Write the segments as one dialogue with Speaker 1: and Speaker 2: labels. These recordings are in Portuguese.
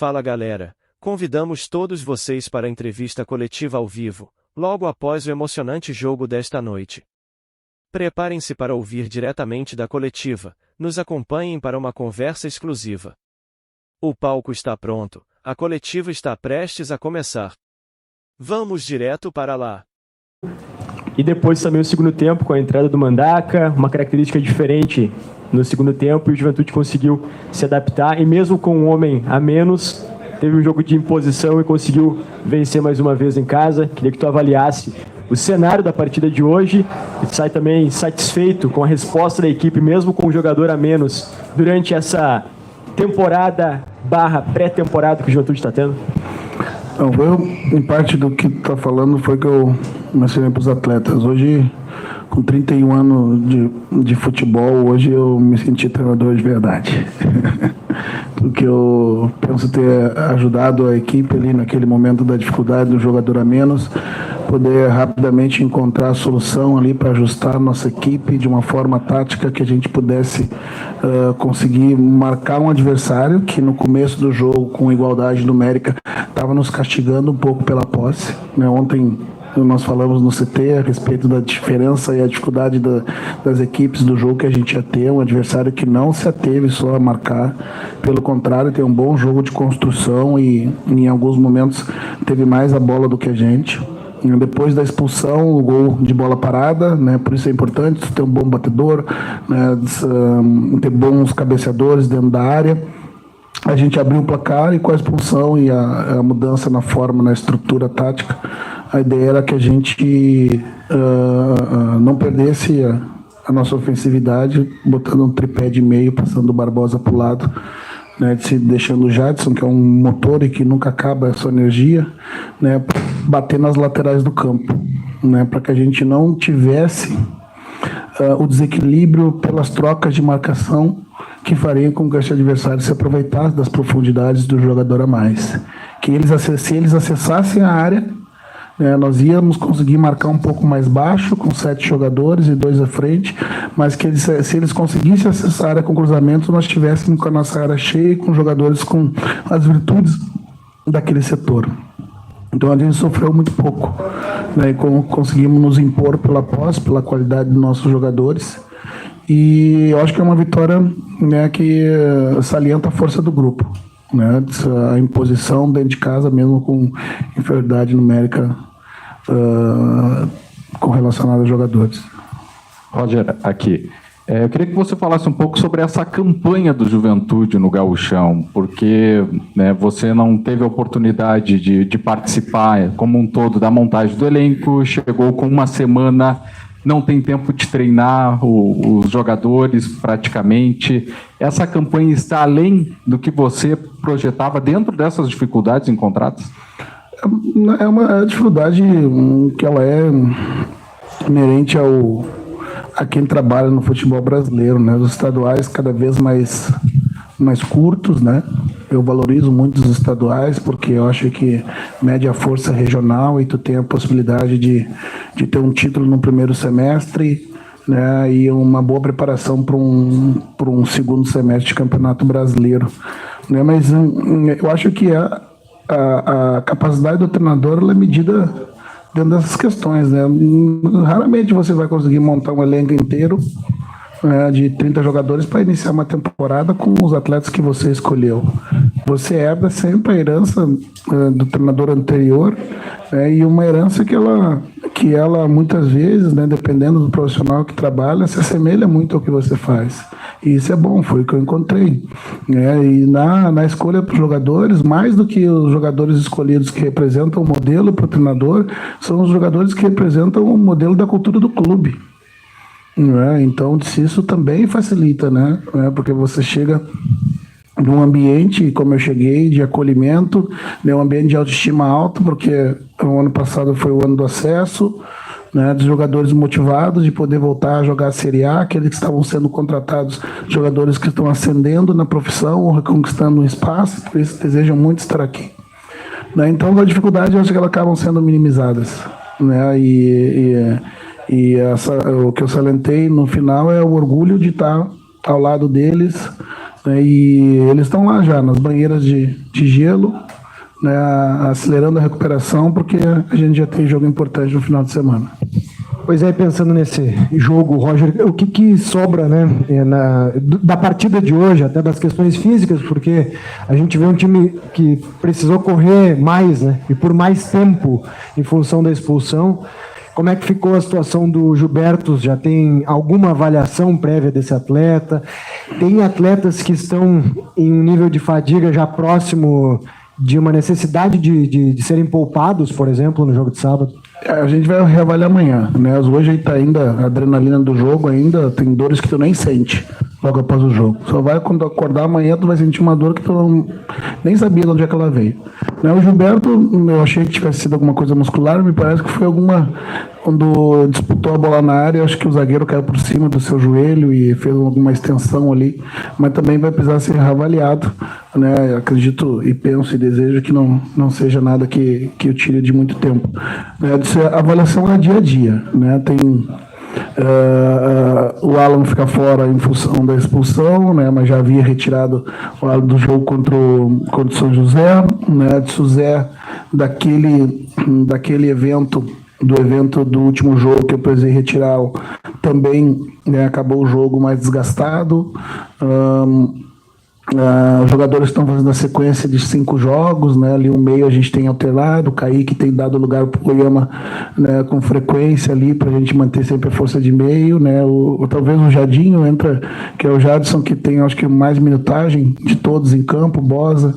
Speaker 1: Fala galera, convidamos todos vocês para a entrevista coletiva ao vivo, logo após o emocionante jogo desta noite. Preparem-se para ouvir diretamente da coletiva, nos acompanhem para uma conversa exclusiva. O palco está pronto, a coletiva está prestes a começar. Vamos direto para lá.
Speaker 2: E depois também o segundo tempo, com a entrada do Mandaca, uma característica diferente no segundo tempo, e o Juventude conseguiu se adaptar, e mesmo com um homem a menos, teve um jogo de imposição e conseguiu vencer mais uma vez em casa. Queria que tu avaliasse o cenário da partida de hoje, e sai também satisfeito com a resposta da equipe, mesmo com um jogador a menos, durante essa temporada / pré-temporada que o Juventude está tendo.
Speaker 3: Eu, em parte do que tu está falando, foi que eu mencionei para os atletas. Hoje, com 31 anos de futebol, hoje eu me senti treinador de verdade. Porque eu penso ter ajudado a equipe ali naquele momento da dificuldade do jogador a menos, poder rapidamente encontrar a solução ali para ajustar a nossa equipe de uma forma tática que a gente pudesse conseguir marcar um adversário que no começo do jogo, com igualdade numérica, estava nos castigando um pouco pela posse, né? Ontem nós falamos no CT a respeito da diferença e a dificuldade das equipes do jogo que a gente ia ter, um adversário que não se ateve só a marcar, pelo contrário, tem um bom jogo de construção e em alguns momentos teve mais a bola do que a gente. Depois da expulsão, o gol de bola parada, né? Por isso é importante ter um bom batedor, né? Ter bons cabeceadores dentro da área. A gente abriu o placar e com a expulsão e a mudança na forma, na estrutura tática, a ideia era que a gente não perdesse a nossa ofensividade, botando um tripé de meio, passando o Barbosa para o lado, né, deixando o Jadson, que é um motor e que nunca acaba a sua energia, né, bater nas laterais do campo, né, para que a gente não tivesse o desequilíbrio pelas trocas de marcação que faria com que esse adversário se aproveitasse das profundidades do jogador a mais. Que se eles acessassem a área, nós íamos conseguir marcar um pouco mais baixo, com 7 jogadores e 2 à frente, mas que se eles conseguissem acessar a área com cruzamento, nós estivéssemos com a nossa área cheia, com jogadores com as virtudes daquele setor. Então a gente sofreu muito pouco, né? E conseguimos nos impor pela posse, pela qualidade dos nossos jogadores. E eu acho que é uma vitória, né, que salienta a força do grupo, né? A imposição dentro de casa, mesmo com inferioridade numérica com relacionado aos jogadores.
Speaker 4: Roger, aqui. Eu queria que você falasse um pouco sobre essa campanha do Juventude no Gauchão, porque, né, você não teve a oportunidade de participar como um todo da montagem do elenco, chegou com uma semana, não tem tempo de treinar os jogadores praticamente. Essa campanha está além do que você projetava dentro dessas dificuldades encontradas?
Speaker 3: É uma dificuldade que ela é inerente a quem trabalha no futebol brasileiro, né? Os estaduais cada vez mais curtos, né? Eu valorizo muito os estaduais porque eu acho que mede a força regional e tu tem a possibilidade de ter um título no primeiro semestre, né? E uma boa preparação para um segundo semestre de campeonato brasileiro, né? Mas eu acho que a capacidade do treinador ela é medida dentro dessas questões, né? Raramente você vai conseguir montar um elenco inteiro, de 30 jogadores para iniciar uma temporada com os atletas que você escolheu. Você herda sempre a herança do treinador anterior, e uma herança que ela muitas vezes, né, dependendo do profissional que trabalha, se assemelha muito ao que você faz. E isso é bom, foi o que eu encontrei. E na escolha para os jogadores, mais do que os jogadores escolhidos que representam o modelo para o treinador, são os jogadores que representam o modelo da cultura do clube. Então, isso também facilita, né? Porque você chega num ambiente, como eu cheguei, de acolhimento, um ambiente de autoestima alta, porque o ano passado foi o ano do acesso, né, dos jogadores motivados de poder voltar a jogar a Série A, aqueles que estavam sendo contratados, jogadores que estão ascendendo na profissão ou reconquistando um espaço, por isso desejam muito estar aqui. Então, as dificuldades, eu acho que elas acabam sendo minimizadas, né? O que eu salientei no final é o orgulho de estar ao lado deles, né, e eles estão lá já, nas banheiras de gelo, né, acelerando a recuperação, porque a gente já tem jogo importante no final de semana.
Speaker 2: Pois é, pensando nesse jogo, Roger, o que sobra, né, da partida de hoje, até das questões físicas, porque a gente vê um time que precisou correr mais, né, e por mais tempo em função da expulsão. Como é que ficou a situação do Gilberto? Já tem alguma avaliação prévia desse atleta? Tem atletas que estão em um nível de fadiga já próximo de uma necessidade de serem poupados, por exemplo, no jogo de sábado?
Speaker 3: A gente vai reavaliar amanhã, né? Hoje está ainda a adrenalina do jogo, ainda tem dores que tu nem sente logo após o jogo. Só vai quando acordar amanhã, tu vai sentir uma dor que tu nem sabia de onde é que ela veio. Né? O Gilberto, eu achei que tivesse sido alguma coisa muscular, me parece que foi quando disputou a bola na área, acho que o zagueiro caiu por cima do seu joelho e fez alguma extensão ali, mas também vai precisar ser reavaliado, né? Acredito e penso e desejo que não seja nada que o tire de muito tempo. A avaliação é dia a dia, né? Tem o Alan fica fora em função da expulsão, né? Mas já havia retirado o Alan do jogo contra o São José, né? De Suzé, daquele evento do último jogo que eu precisei retirar, também, né, acabou o jogo mais desgastado. Os jogadores estão fazendo a sequência de 5 jogos, né? Ali o meio a gente tem alternado, o Kaique tem dado lugar para o Oyama, né, com frequência ali para a gente manter sempre a força de meio, né? Talvez o Jadinho entra, que é o Jadson, que tem, acho que, mais minutagem de todos em campo, Bosa.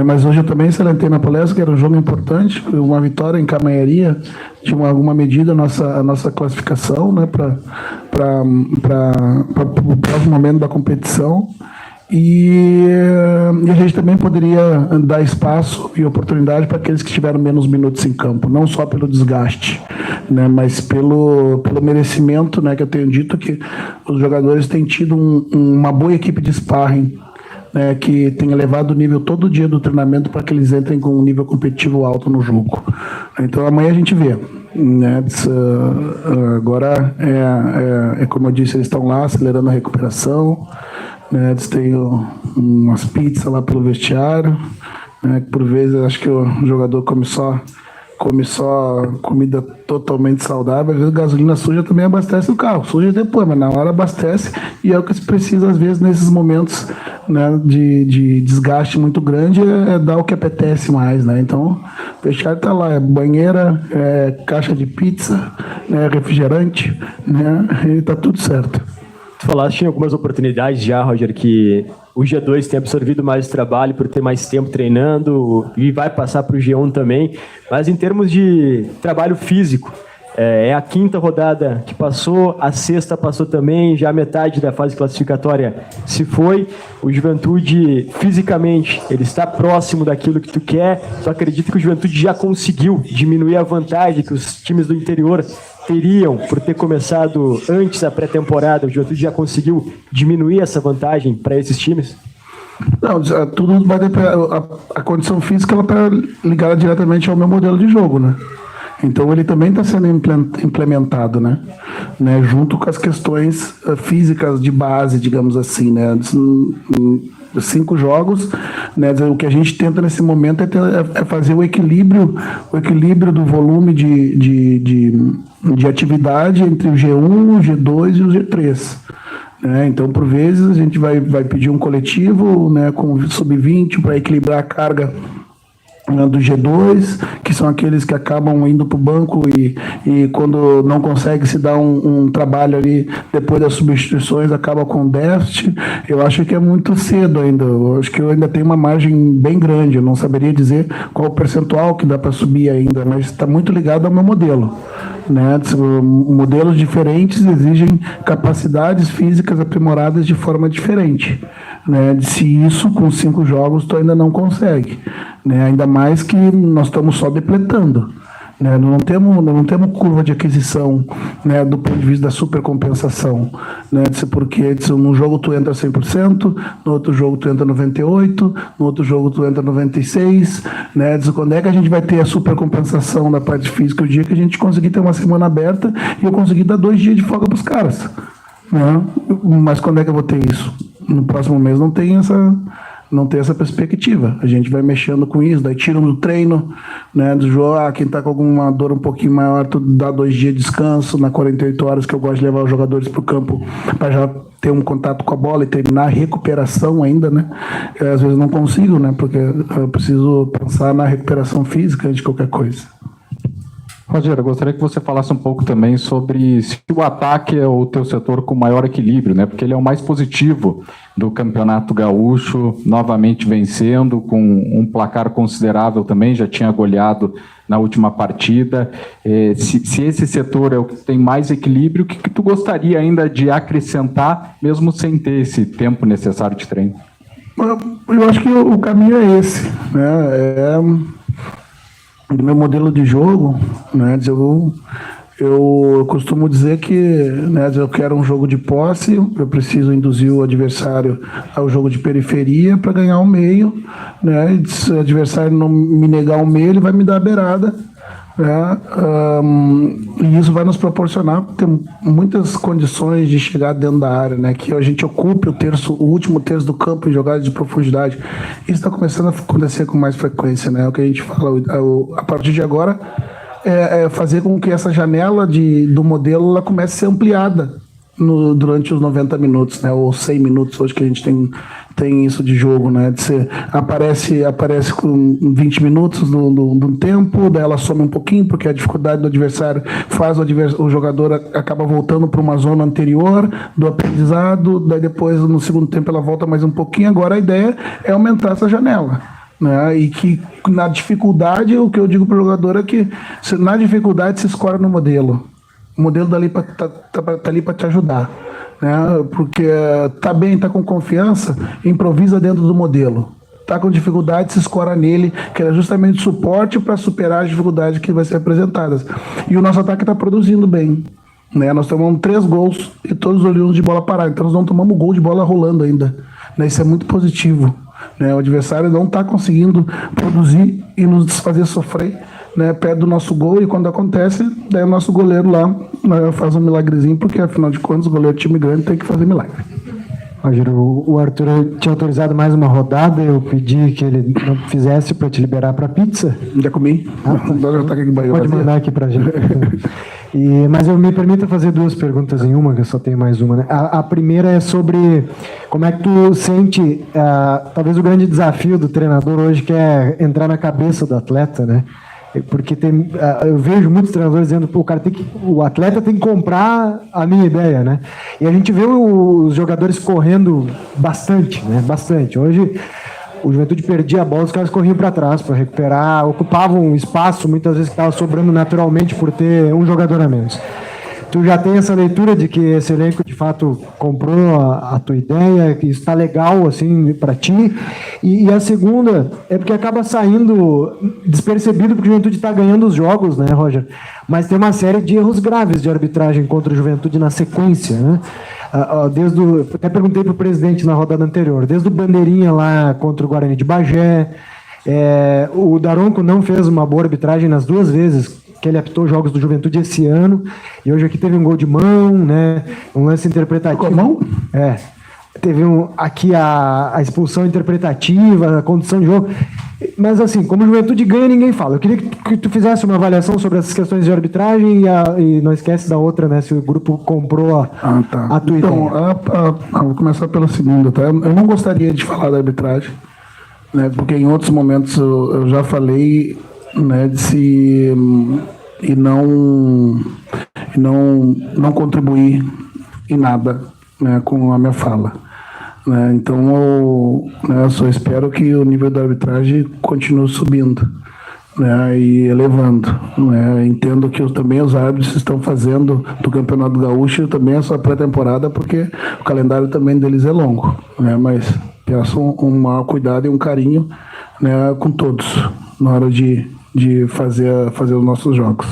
Speaker 3: Mas hoje eu também salientei na palestra que era um jogo importante, uma vitória encaminharia de alguma medida a nossa classificação, né, para o próximo momento da competição. E a gente também poderia dar espaço e oportunidade para aqueles que tiveram menos minutos em campo, não só pelo desgaste, né, mas pelo merecimento, né, que eu tenho dito que os jogadores têm tido uma boa equipe de sparring, né, que tem elevado o nível todo dia do treinamento para que eles entrem com um nível competitivo alto no jogo. Então amanhã a gente vê, né, agora como eu disse, eles estão lá acelerando a recuperação, né, eles têm umas pizzas lá pelo vestiário, né, que por vezes acho que o jogador come só comida totalmente saudável. Às vezes gasolina suja também abastece o carro, suja depois, mas na hora abastece, e é o que se precisa às vezes nesses momentos, né, de desgaste muito grande, é dar o que apetece mais, né? Então o vestiário está lá, é banheira, é caixa de pizza, né, refrigerante, né, e tá tudo certo.
Speaker 2: Tu falaste em algumas oportunidades já, Roger, que o G2 tem absorvido mais trabalho por ter mais tempo treinando e vai passar para o G1 também, mas em termos de trabalho físico, é a 5ª rodada que passou, a 6ª passou também, já a metade da fase classificatória se foi. O Juventude, fisicamente, ele está próximo daquilo que tu quer, só acredito que o Juventude já conseguiu diminuir a vantagem que os times do interior teriam por ter começado antes da pré-temporada. O Juventude já conseguiu diminuir essa vantagem para esses times?
Speaker 3: Não, tudo vai depender. A condição física ela está ligada diretamente ao meu modelo de jogo, né? Então ele também está sendo implementado, né? Junto com as questões físicas de base, digamos assim, né? 5 jogos, né? O que a gente tenta nesse momento é fazer o equilíbrio do volume de atividade entre o G1, o G2 e o G3. Então, por vezes, a gente vai pedir um coletivo, né, com sub-20 para equilibrar a carga do G2, que são aqueles que acabam indo para o banco e quando não consegue se dar um trabalho ali depois das substituições acaba com déficit. Eu acho que é muito cedo ainda, eu acho que eu ainda tenho uma margem bem grande, eu não saberia dizer qual o percentual que dá para subir ainda, mas está muito ligado ao meu modelo, né? Modelos diferentes exigem capacidades físicas aprimoradas de forma diferente, né? Se isso com 5 jogos tu ainda não consegue, né? Ainda mais que nós estamos só depletando, né? Não temos curva de aquisição, né, do ponto de vista da supercompensação, né? Porque num jogo tu entra 100%, no outro jogo tu entra 98%, no outro jogo tu entra 96%, né? Quando é que a gente vai ter a supercompensação da parte física? O dia que a gente conseguir ter uma semana aberta e eu conseguir dar 2 dias de folga para os caras, né? Mas quando é que eu vou ter isso? no próximo mês não tem essa perspectiva. A gente vai mexendo com isso, daí tiram do treino, né, do jogo, quem está com alguma dor um pouquinho maior, tu dá 2 dias de descanso, na 48 horas, que eu gosto de levar os jogadores para o campo para já ter um contato com a bola e terminar a recuperação ainda, né? Às vezes não consigo, né, porque eu preciso pensar na recuperação física antes de qualquer coisa.
Speaker 4: Rogério, eu gostaria que você falasse um pouco também sobre se o ataque é o teu setor com maior equilíbrio, né? Porque ele é o mais positivo do Campeonato Gaúcho, novamente vencendo, com um placar considerável também, já tinha goleado na última partida. Se esse setor é o que tem mais equilíbrio, o que tu gostaria ainda de acrescentar, mesmo sem ter esse tempo necessário de treino?
Speaker 3: Eu acho que o caminho é esse, né? Do meu modelo de jogo, né, eu costumo dizer que, né, eu quero um jogo de posse, eu preciso induzir o adversário ao jogo de periferia para ganhar o meio, né, e se o adversário não me negar o meio, ele vai me dar a beirada, né, e isso vai nos proporcionar ter muitas condições de chegar dentro da área, né, que a gente ocupe o último terço do campo em jogadas de profundidade. Isso está começando a acontecer com mais frequência, né, o que a gente fala, a partir de agora é fazer com que essa janela do modelo ela comece a ser ampliada durante os 90 minutos, né, ou 100 minutos hoje que a gente tem isso de jogo, né? Aparece com 20 minutos no tempo, daí ela some um pouquinho, porque a dificuldade do adversário faz o jogador acaba voltando para uma zona anterior do aprendizado, daí depois no segundo tempo ela volta mais um pouquinho. Agora a ideia é aumentar essa janela, né? E que na dificuldade, o que eu digo para o jogador é que na dificuldade se escolhe no modelo. O modelo tá ali para te ajudar, né? Porque tá bem, tá com confiança, improvisa dentro do modelo. Tá com dificuldade, se escora nele, que é justamente suporte para superar as dificuldades que vai ser apresentadas. E o nosso ataque está produzindo bem, né? Nós tomamos 3 gols e todos oriundos de bola parada, então nós não tomamos gol de bola rolando ainda, né? Isso é muito positivo, né? O adversário não está conseguindo produzir e nos fazer sofrer, né, perto do nosso gol, e quando acontece, daí o nosso goleiro lá, né, faz um milagrezinho, porque afinal de contas o goleiro de time grande tem que fazer milagre.
Speaker 5: Rogério, o Arthur tinha autorizado mais uma rodada, eu pedi que ele não fizesse para te liberar para pizza.
Speaker 3: Já comi. Já tá aqui
Speaker 5: pode mandar aqui para a gente. Mas eu me permito fazer 2 perguntas em uma, que eu só tenho mais uma, né? A primeira é sobre como é que tu sente, talvez o grande desafio do treinador hoje, que é entrar na cabeça do atleta, né? Porque eu vejo muitos treinadores dizendo que o atleta tem que comprar a minha ideia, né? E a gente vê os jogadores correndo bastante, né? Bastante. Hoje o Juventude perdia a bola, os caras corriam para trás para recuperar, ocupavam um espaço muitas vezes que estava sobrando naturalmente por ter um jogador a menos. Tu já tem essa leitura de que esse elenco de fato comprou a tua ideia, que está legal assim para ti? E a segunda é porque acaba saindo despercebido, porque o Juventude está ganhando os jogos, né, Roger? Mas tem uma série de erros graves de arbitragem contra o Juventude na sequência, né? Até perguntei para o presidente na rodada anterior, desde o Bandeirinha lá contra o Guarani de Bagé, o Daronco não fez uma boa arbitragem nas 2 vezes que ele apitou jogos do Juventude esse ano, e hoje aqui teve um gol de mão, né, um lance interpretativo.
Speaker 3: Com mão?
Speaker 5: Teve aqui a expulsão interpretativa, a condição de jogo. Mas assim, como o Juventude ganha, ninguém fala. Eu queria que tu fizesse uma avaliação sobre essas questões de arbitragem e não esquece da outra, né, se o grupo comprou a tua ideia.
Speaker 3: Então, vou começar pela segunda, tá? Eu não gostaria de falar da arbitragem, né, porque em outros momentos eu já falei, né, e não contribuir em nada, né, com a minha fala, né? Então eu só espero que o nível da arbitragem continue subindo, né, e elevando, né? Entendo que também os árbitros estão fazendo do Campeonato Gaúcho também a sua pré-temporada, porque o calendário também deles é longo, né? Mas peço um maior cuidado e um carinho, né, com todos na hora de fazer os nossos jogos.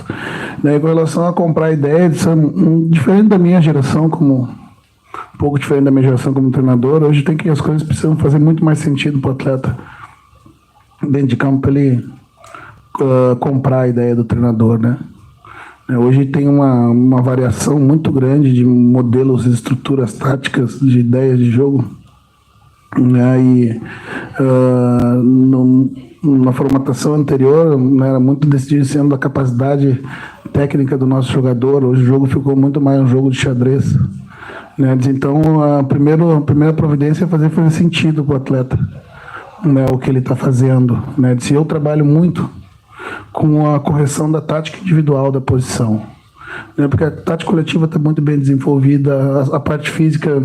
Speaker 3: Daí, com relação a comprar ideias, diferente da minha geração, um pouco diferente da minha geração como treinador, hoje as coisas precisam fazer muito mais sentido para o atleta dentro de campo, para ele comprar a ideia do treinador, né? Hoje tem uma variação muito grande de modelos e estruturas táticas, de ideias de jogo, né? E na formatação anterior, né, era muito decidido sendo da capacidade técnica do nosso jogador. Hoje o jogo ficou muito mais um jogo de xadrez, né? Então a primeira providência é fazer sentido para o atleta, né, o que ele está fazendo, né? Eu trabalho muito com a correção da tática individual da posição, né, porque a tática coletiva está muito bem desenvolvida, a parte física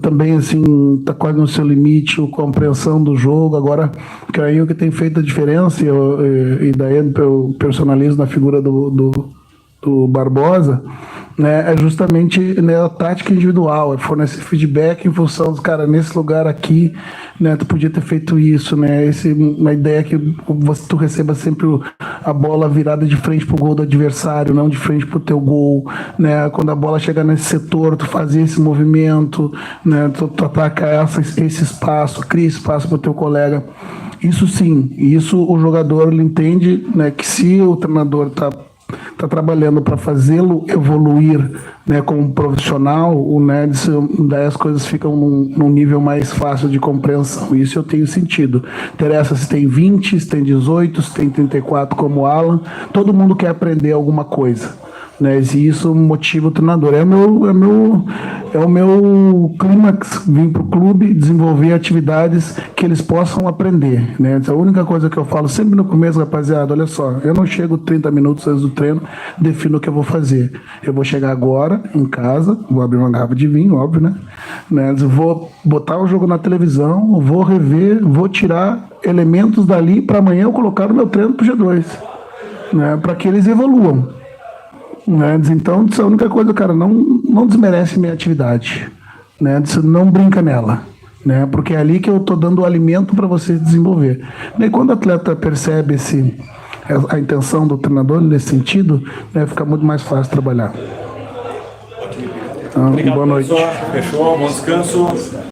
Speaker 3: também assim está quase no seu limite, a compreensão do jogo. Agora, que aí o que tem feito a diferença, e daí eu personalizo na figura do Barbosa, né, é justamente, né, a tática individual, é fornecer feedback em função dos caras, nesse lugar aqui, né, tu podia ter feito isso, né, uma ideia que tu receba sempre a bola virada de frente pro gol do adversário, não de frente pro teu gol, né, quando a bola chegar nesse setor, tu fazer esse movimento, né, tu ataca esse espaço, cria espaço pro teu colega. Isso sim, isso o jogador ele entende, né, que se o treinador tá trabalhando para fazê-lo evoluir, né, como profissional, né, daí as coisas ficam num nível mais fácil de compreensão. Isso eu tenho sentido. Interessa se tem 20, se tem 18, se tem 34 como o Alan, todo mundo quer aprender alguma coisa, né, e isso motiva o treinador. É o meu clímax, vir para o clube, desenvolver atividades que eles possam aprender, né? A única coisa que eu falo sempre no começo, rapaziada, olha só, eu não chego 30 minutos antes do treino, defino o que eu vou fazer. Eu vou chegar agora em casa, vou abrir uma garrafa de vinho, óbvio, né? Vou botar o jogo na televisão, vou rever, vou tirar elementos dali para amanhã eu colocar no meu treino pro G2, né? Para que eles evoluam. Né? Então, a única coisa, cara, não desmerece minha atividade, né? Não brinca nela, né? Porque é ali que eu estou dando o alimento para você desenvolver. E quando o atleta percebe a intenção do treinador nesse sentido, né, fica muito mais fácil trabalhar.
Speaker 6: Obrigado,
Speaker 3: boa noite.
Speaker 6: Fechou, bom descanso.